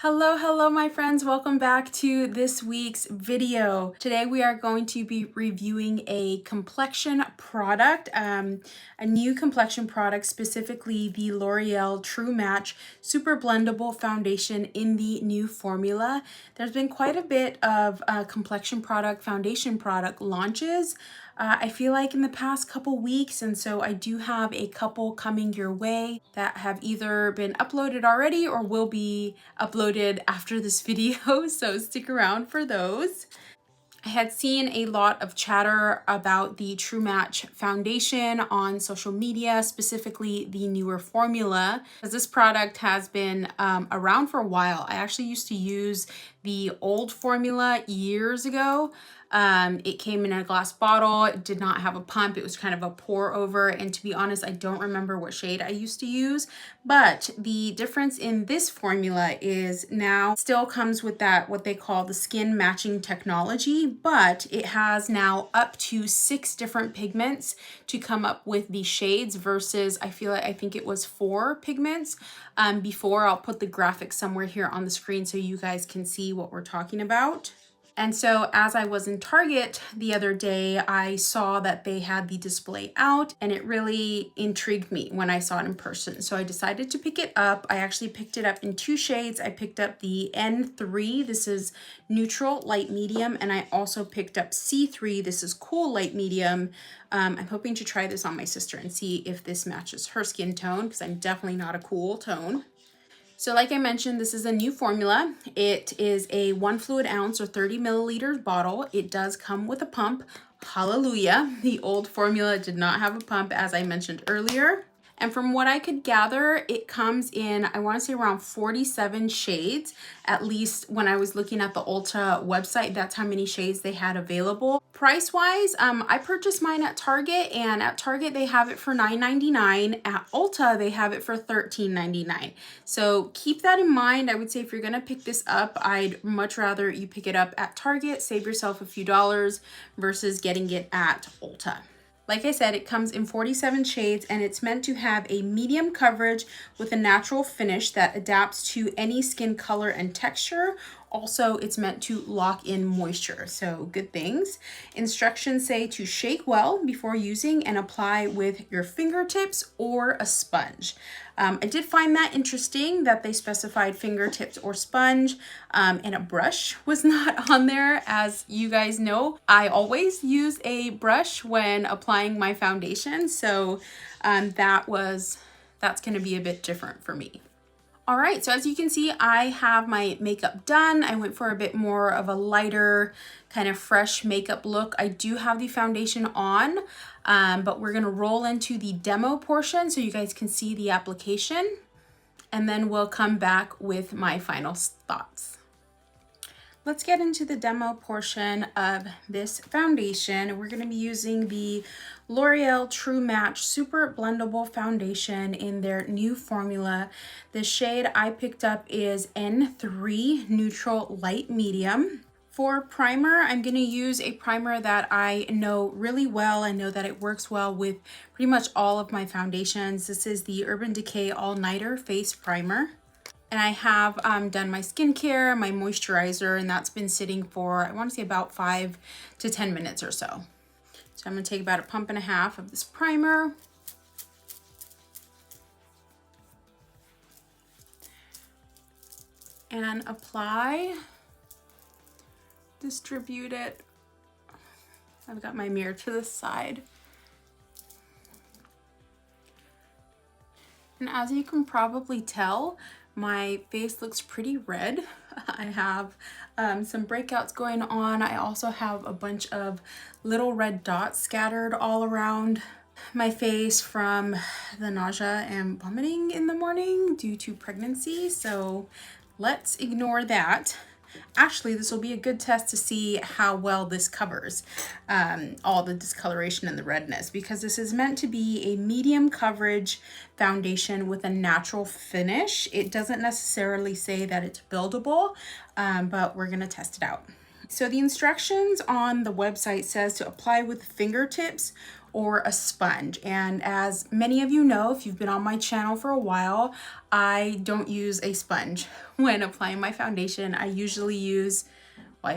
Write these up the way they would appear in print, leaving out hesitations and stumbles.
Hello my friends, welcome back to this week's video. Today we are going to be reviewing a complexion product, a new complexion product, specifically the L'Oreal True Match Super Blendable Foundation in the new formula. There's been quite a bit of complexion product, foundation product launches. I feel like in the past couple weeks, and so I do have a couple coming your way that have either been uploaded already or will be uploaded after this video, so stick around for those. I had seen a lot of chatter about the True Match foundation on social media, specifically the newer formula, because this product has been around for a while. I actually used to use the old formula years ago. It came in a glass bottle. It did not have a pump. It was kind of a pour over. And to be honest, I don't remember what shade I used to use. But the difference in this formula is now still comes with that, what they call the skin matching technology, but it has now up to 6 different pigments to come up with the shades versus I think it was 4 pigments before. I'll put the graphic somewhere here on the screen so you guys can see what we're talking about. And so as I was in Target the other day, I saw that they had the display out and it really intrigued me when I saw it in person. So I decided to pick it up. I actually picked it up in 2 shades. I picked up the N3, this is neutral light medium, and I also picked up C3, this is cool light medium. I'm hoping to try this on my sister and see if this matches her skin tone, because I'm definitely not a cool tone. So like I mentioned, this is a new formula. It is a 1 fluid ounce or 30 milliliters bottle. It does come with a pump. Hallelujah. The old formula did not have a pump, as I mentioned earlier. And from what I could gather, it comes in, I want to say around 47 shades, at least when I was looking at the Ulta website, that's how many shades they had available. Price-wise, I purchased mine at Target, and at Target they have it for $9.99. At Ulta, they have it for $13.99. So keep that in mind. I would say if you're gonna pick this up, I'd much rather you pick it up at Target, save yourself a few dollars versus getting it at Ulta. Like I said, it comes in 47 shades and it's meant to have a medium coverage with a natural finish that adapts to any skin color and texture. Also, it's meant to lock in moisture, so good things. Instructions say to shake well before using and apply with your fingertips or a sponge. I did find that interesting that they specified fingertips or sponge, and a brush was not on there. As you guys know, I always use a brush when applying my foundation, so that's gonna be a bit different for me. All right, so as you can see, I have my makeup done. I went for a bit more of a lighter, kind of fresh makeup look. I do have the foundation on, but we're gonna roll into the demo portion so you guys can see the application, and then we'll come back with my final thoughts. Let's get into the demo portion of this foundation. We're going to be using the L'Oreal True Match Super Blendable Foundation in their new formula. The shade I picked up is N3 Neutral Light Medium. For primer, I'm going to use a primer that I know really well. I know that it works well with pretty much all of my foundations. This is the Urban Decay All Nighter Face Primer. And I have done my skincare, my moisturizer, and that's been sitting for, I want to say about 5 to 10 minutes or so. So I'm going to take about a pump and a half of this primer. And apply, distribute it. I've got my mirror to the side. And as you can probably tell, my face looks pretty red. I have some breakouts going on. I also have a bunch of little red dots scattered all around my face from the nausea and vomiting in the morning due to pregnancy. So let's ignore that. Actually, this will be a good test to see how well this covers all the discoloration and the redness, because this is meant to be a medium coverage foundation with a natural finish. It doesn't necessarily say that it's buildable, but we're gonna test it out. So the instructions on the website says to apply with fingertips or a sponge. And as many of you know, if you've been on my channel for a while, I don't use a sponge when applying my foundation. I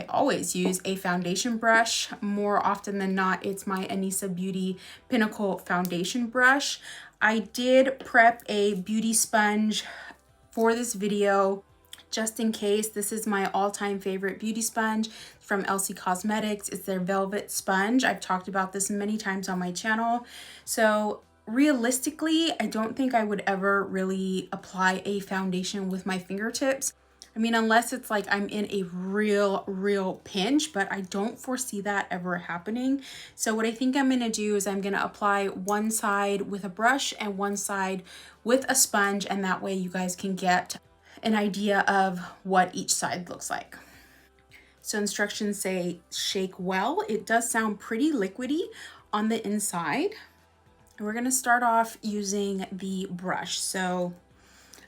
always use a foundation brush. More often than not, it's my Anissa Beauty Pinnacle foundation brush. I did prep a beauty sponge for this video just in case. This is my all-time favorite beauty sponge from LC Cosmetics. It's their Velvet Sponge. I've talked about this many times on my channel. So realistically, I don't think I would ever really apply a foundation with my fingertips. I mean, unless it's like I'm in a real pinch, but I don't foresee that ever happening. So what I think I'm gonna do is I'm gonna apply one side with a brush and one side with a sponge, and that way you guys can get an idea of what each side looks like. So instructions say shake well. It does sound pretty liquidy on the inside. And we're gonna start off using the brush. So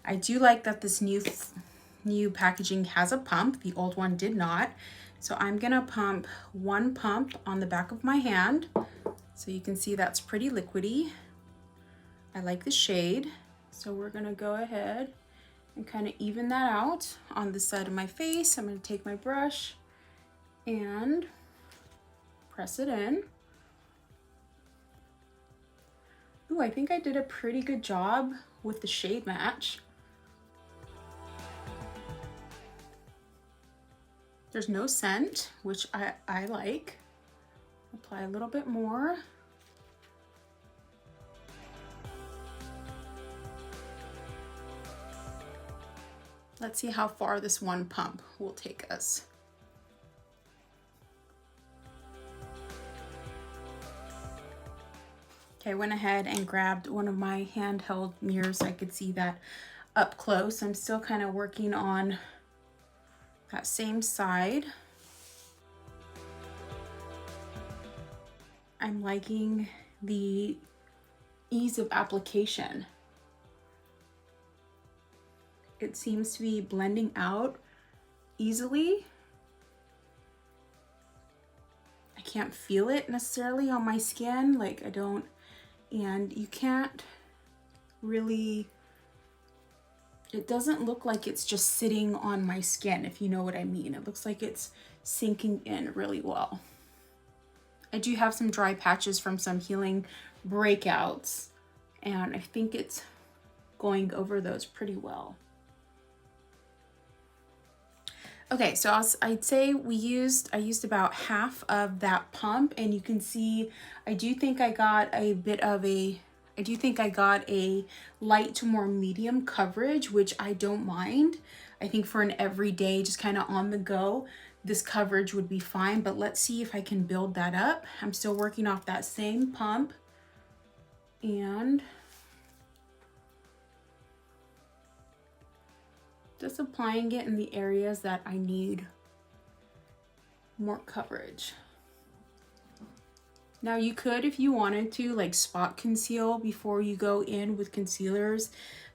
I do like that this new packaging has a pump. The old one did not. So I'm gonna pump one pump on the back of my hand. So you can see that's pretty liquidy. I like the shade. So we're gonna go ahead and kind of even that out on this side of my face. I'm going to take my brush and press it in. Ooh, I think I did a pretty good job with the shade match. There's no scent, which I like. Apply a little bit more. Let's see how far this one pump will take us. Okay, I went ahead and grabbed one of my handheld mirrors so I could see that up close. I'm still kind of working on that same side. I'm liking the ease of application. It seems to be blending out easily. I can't feel it necessarily on my skin, like I don't, and you can't really, it doesn't look like it's just sitting on my skin, if you know what I mean. It looks like it's sinking in really well. I do have some dry patches from some healing breakouts, and I think it's going over those pretty well. Okay, so I'd say I used about half of that pump, and you can see I do think I got a light to more medium coverage, which I don't mind. I think for an everyday, just kind of on the go, this coverage would be fine, but let's see if I can build that up. I'm still working off that same pump, and just applying it in the areas that I need more coverage. Now you could, if you wanted to, like spot conceal before you go in with concealers,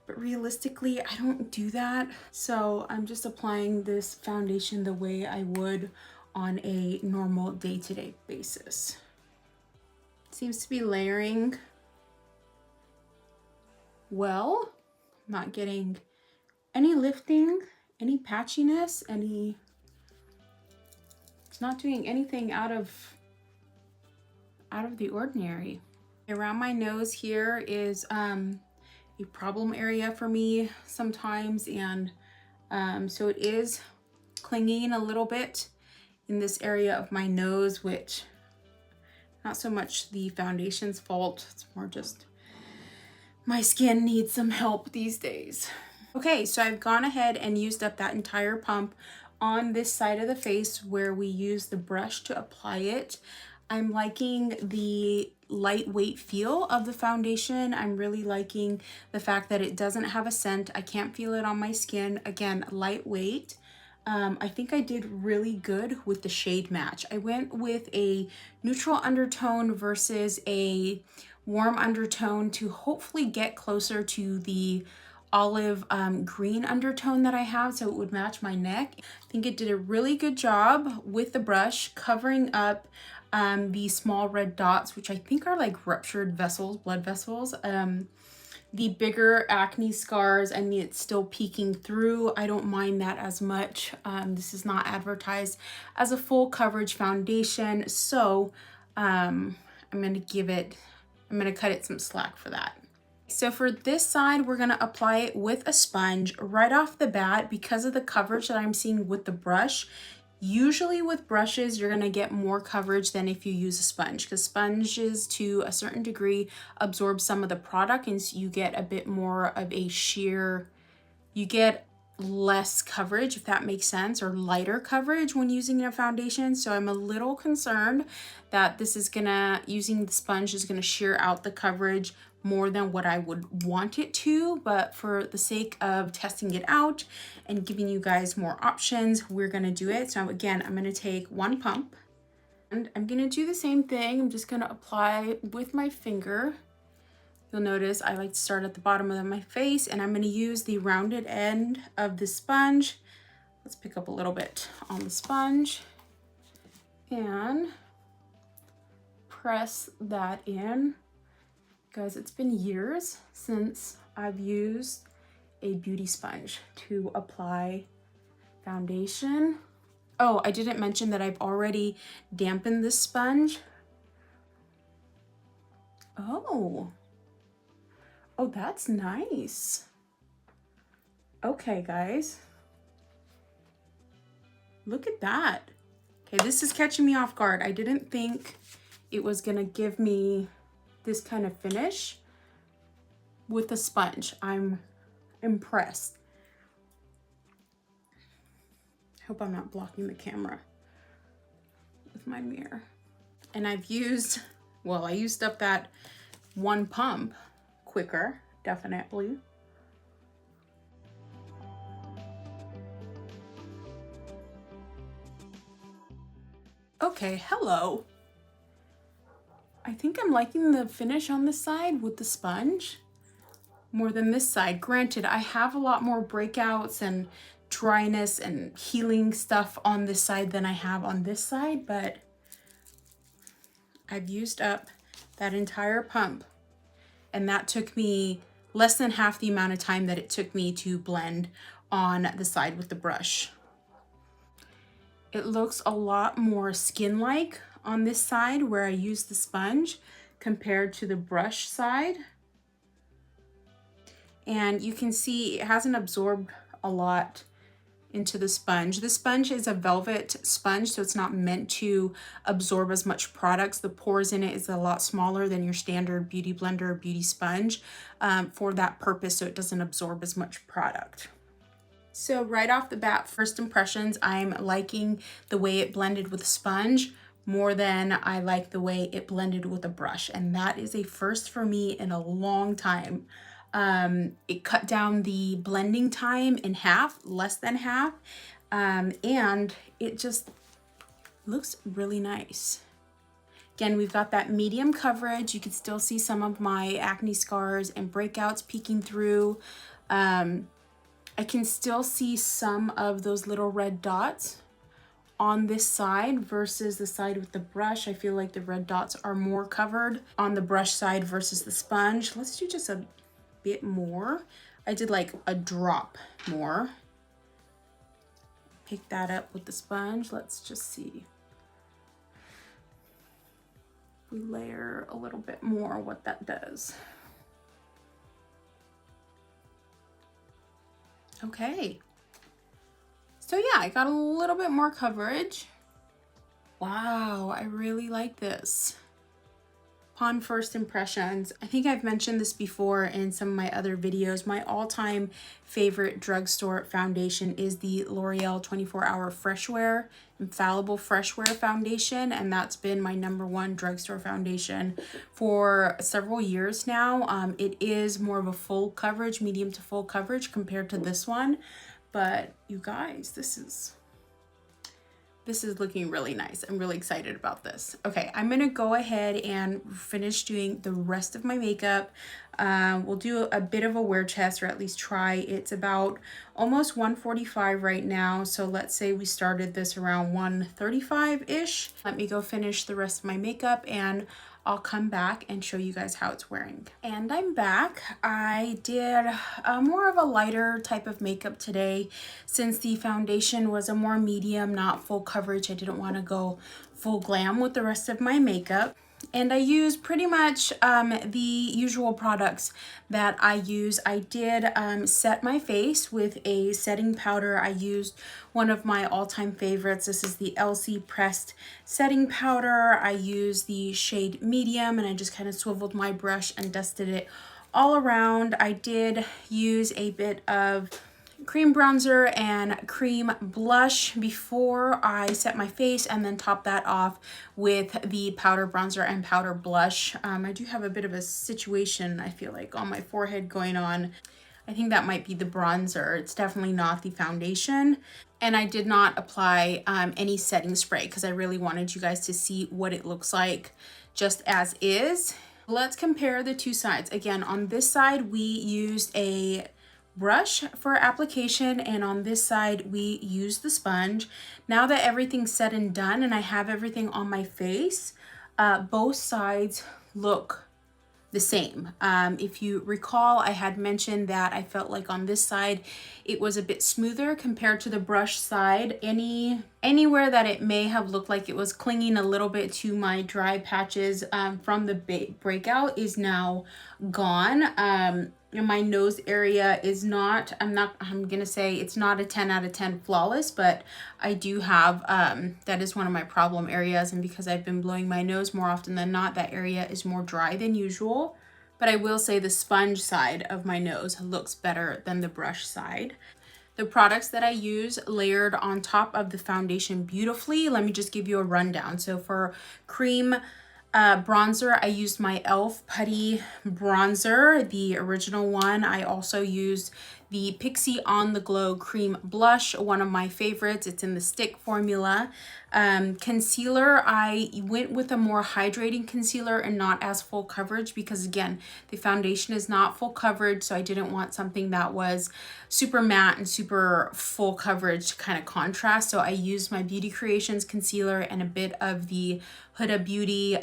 but realistically, I don't do that. So I'm just applying this foundation the way I would on a normal day-to-day basis. It seems to be layering well. I'm not getting any lifting, any patchiness, it's not doing anything out of the ordinary. Around my nose here is a problem area for me sometimes, and so it is clinging a little bit in this area of my nose, which not so much the foundation's fault, it's more just my skin needs some help these days. Okay, so I've gone ahead and used up that entire pump on this side of the face where we use the brush to apply it. I'm liking the lightweight feel of the foundation. I'm really liking the fact that it doesn't have a scent. I can't feel it on my skin. Again, lightweight. I think I did really good with the shade match. I went with a neutral undertone versus a warm undertone to hopefully get closer to the olive green undertone that I have, so it would match my neck. I think it did a really good job with the brush covering up the small red dots, which I think are like ruptured vessels, blood vessels. The bigger acne scars, I mean, it's still peeking through. I don't mind that as much. This is not advertised as a full coverage foundation, so I'm gonna cut it some slack for that. So for this side, we're gonna apply it with a sponge right off the bat because of the coverage that I'm seeing with the brush. Usually with brushes, you're gonna get more coverage than if you use a sponge, because sponges to a certain degree absorb some of the product, and so you get a bit more of a sheer, you get less coverage, if that makes sense, or lighter coverage when using a foundation. So I'm a little concerned that using the sponge is gonna shear out the coverage more than what I would want it to, but for the sake of testing it out and giving you guys more options, we're gonna do it. So again, I'm gonna take one pump and I'm gonna do the same thing. I'm just gonna apply with my finger. You'll notice I like to start at the bottom of my face, and I'm gonna use the rounded end of the sponge. Let's pick up a little bit on the sponge and press that in. Guys, it's been years since I've used a beauty sponge to apply foundation. Oh, I didn't mention that I've already dampened this sponge. Oh, that's nice. Okay, guys. Look at that. Okay, this is catching me off guard. I didn't think it was gonna give me this kind of finish with a sponge. I'm impressed. I hope I'm not blocking the camera with my mirror. And I used up that one pump quicker, definitely. Okay, hello. I think I'm liking the finish on this side with the sponge more than this side. Granted, I have a lot more breakouts and dryness and healing stuff on this side than I have on this side, but I've used up that entire pump, and that took me less than half the amount of time that it took me to blend on the side with the brush. It looks a lot more skin-like on this side where I use the sponge compared to the brush side. And you can see it hasn't absorbed a lot into the sponge. The sponge is a velvet sponge, so it's not meant to absorb as much products. The pores in it is a lot smaller than your standard beauty blender or beauty sponge for that purpose, so it doesn't absorb as much product. So right off the bat, first impressions, I'm liking the way it blended with a sponge more than I like the way it blended with a brush. And that is a first for me in a long time. It cut down the blending time in half, less than half. And it just looks really nice. Again, we've got that medium coverage. You can still see some of my acne scars and breakouts peeking through. I can still see some of those little red dots on this side versus the side with the brush. I feel like the red dots are more covered on the brush side versus the sponge. Let's do just a bit more. I did like a drop more. Pick that up with the sponge. Let's just see. We layer a little bit more, what that does. Okay. So yeah, I got a little bit more coverage. Wow, I really like this. Upon first impressions, I think I've mentioned this before in some of my other videos, my all-time favorite drugstore foundation is the L'Oreal 24-Hour Fresh Wear Infallible Fresh Wear Foundation, and that's been my #1 drugstore foundation for several years now. It is more of a full coverage, medium to full coverage compared to this one, but you guys, this is This is looking really nice. I'm really excited about this. Okay, I'm gonna go ahead and finish doing the rest of my makeup. We'll do a bit of a wear test, or at least try. It's about almost 1:45 right now, so let's say we started this around 1:35-ish. Let me go finish the rest of my makeup and I'll come back and show you guys how it's wearing. And I'm back. I did more of a lighter type of makeup today since the foundation was a more medium, not full coverage. I didn't want to go full glam with the rest of my makeup. And I use pretty much the usual products that I use. I did set my face with a setting powder. I used one of my all-time favorites. This is the LC Pressed setting powder. I used the shade medium and I just kind of swiveled my brush and dusted it all around. I did use a bit of cream bronzer and cream blush before I set my face, and then top that off with the powder bronzer and powder blush. I do have a bit of a situation, I feel like, on my forehead going on. I think that might be the bronzer. It's definitely not the foundation. And I did not apply any setting spray because I really wanted you guys to see what it looks like just as is. Let's compare the two sides. Again, on this side, we used a brush for application, and on this side we use the sponge. Now that everything's said and done and I have everything on my face, both sides look the same. If you recall, I had mentioned that I felt like on this side it was a bit smoother compared to the brush side. Anywhere that it may have looked like it was clinging a little bit to my dry patches from the breakout is now gone. My nose area is not, I'm gonna say it's not a 10 out of 10 flawless, but I do have, that is one of my problem areas, and because I've been blowing my nose more often than not, that area is more dry than usual. But I will say the sponge side of my nose looks better than the brush side. The products that I use layered on top of the foundation beautifully. Let me just give you a rundown. So for cream bronzer, I used my e.l.f. Putty bronzer, the original one. I also used the Pixie On The Glow Cream Blush, one of my favorites. It's in the stick formula. Concealer, I went with a more hydrating concealer and not as full coverage because, again, the foundation is not full coverage, so I didn't want something that was super matte and super full coverage to kind of contrast. So I used my Beauty Creations concealer and a bit of the Huda Beauty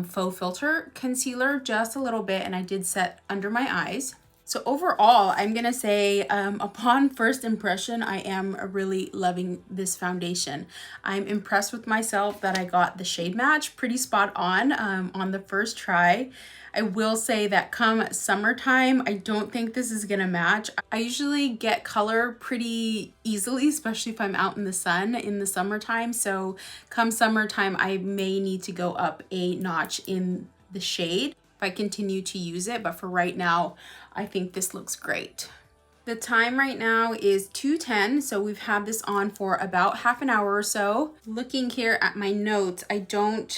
Faux Filter concealer, just a little bit, and I did set under my eyes. So overall, I'm gonna say upon first impression, I am really loving this foundation. I'm impressed with myself that I got the shade match pretty spot on the first try. I will say that come summertime, I don't think this is gonna match. I usually get color pretty easily, especially if I'm out in the sun in the summertime. So come summertime, I may need to go up a notch in the shade if I continue to use it. But for right now, I think this looks great. The time right now is 2:10, so we've had this on for about half an hour or so. Looking here at my notes, I don't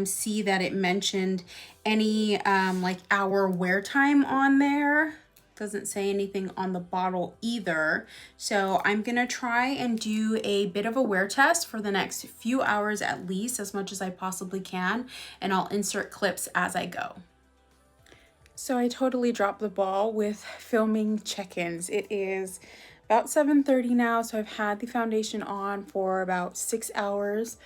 see that it mentioned any like hour wear time on there. Doesn't say anything on the bottle either. So I'm gonna try and do a bit of a wear test for the next few hours at least, as much as I possibly can, and I'll insert clips as I go. So I totally dropped the ball with filming check-ins. It is about 7:30 now, so I've had the foundation on for about 6 hours.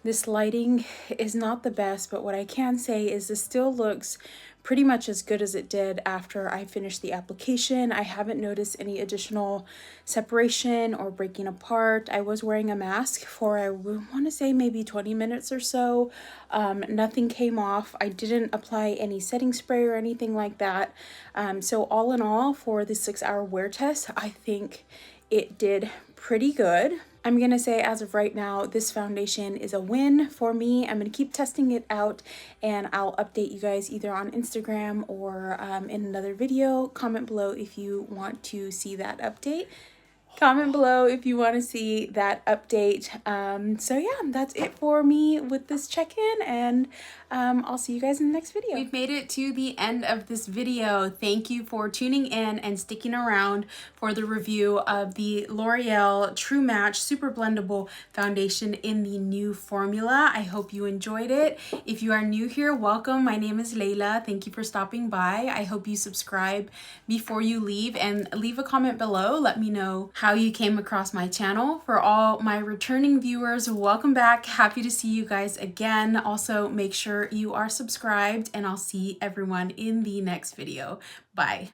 This lighting is not the best, but what I can say is this still looks pretty much as good as it did after I finished the application. I haven't noticed any additional separation or breaking apart. I was wearing a mask for, I want to say, maybe 20 minutes or so. Nothing came off. I didn't apply any setting spray or anything like that. So all in all, for the 6-hour wear test, I think it did pretty good. I'm gonna say as of right now, this foundation is a win for me. I'm gonna keep testing it out and I'll update you guys either on Instagram or in another video. Comment below if you want to see that update. Comment below if you want to see that update. So yeah, that's it for me with this check-in, and I'll see you guys in the next video. We've made it to the end of this video. Thank you for tuning in and sticking around for the review of the L'Oreal True Match Super Blendable Foundation in the new formula. I hope you enjoyed it. If you are new here, welcome. My name is Layla. Thank you for stopping by. I hope you subscribe before you leave and leave a comment below. Let me know how you came across my channel. For all my returning viewers, welcome back. Happy to see you guys again. Also, make sure you are subscribed, and I'll see everyone in the next video. Bye.